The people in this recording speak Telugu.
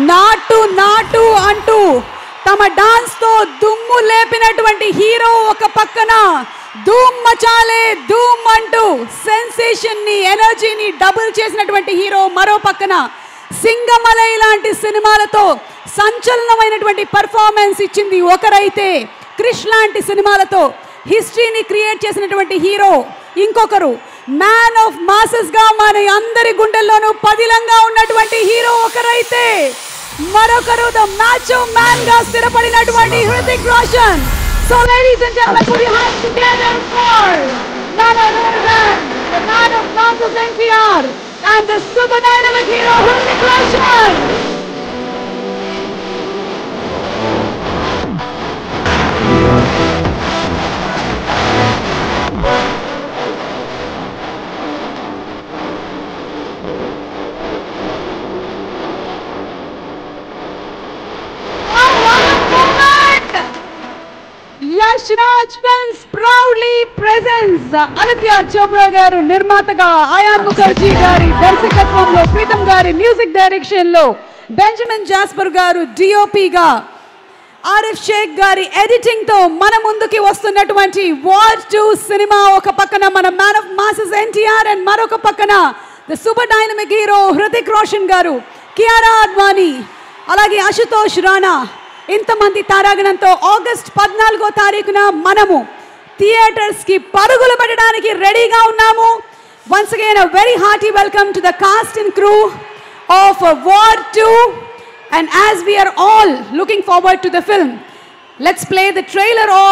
నాటు నాటు అంటూ తమ డాన్స్ తో దుమ్ము లేపినటువంటి హీరో ఒక పక్కన, ధూమ్ మచాలే ధూమ్ అంటూ సెన్సేషన్ ని ఎనర్జీని డబుల్ చేసినటువంటి హీరో మరో పక్కన, సింగమలై లాంటి సినిమాలతో సంచలనమైనటువంటి పర్ఫార్మెన్స్ ఇచ్చింది ఒకరైతే, క్రిష్ లాంటి సినిమాలతో హిస్టరీని క్రియేట్ చేసినటువంటి హీరో ఇంకొకరు, మ్యాన్ ఆఫ్ మాసెస్ గా మన అందరి గుండెల్లోనూ పదిలంగా ఉన్నటువంటి హీరో ఒకరైతే, మరొకరు ద మాచో మ్యాన్ గా స్థిరపడినటువంటి Hrithik Roshan. So ladies and gentlemen, put your hands together for none other than the man of masses NTR and the super dynamic hero Hrutik Roshan. Yash Raj Films proudly presents Aditya Chopra garu నిర్మాతగా, అయాన్ ముఖర్జీ గారి దర్శకత్వంలో, ప్రీతం గారి మ్యూజిక్ డైరెక్షన్ లో, బెంజమిన్ జాస్పర్ గారు డిఓపి గా, ఆరిఫ్ షేక్ గారి ఎడిటింగ్ తో మన ముందుకి వస్తున్నటువంటి వార్ 2 సినిమా. ఒక పక్కన మన man of masses NTR and మరొక పక్కన the super dynamic hero Hrithik Roshan గారు, కియారా అద్వానీ, అలాగే అశుతోష్ రాణా, ఇంతమంది తారాగణంతో ఆగస్ట్ 14వ తారీఖున మనము థియేటర్స్ కి పరుగులు పెట్టడానికి రెడీగా ఉన్నాము. Once again a very hearty welcome to the cast and crew of War 2, and as we are all looking forward to the film, let's play the trailer of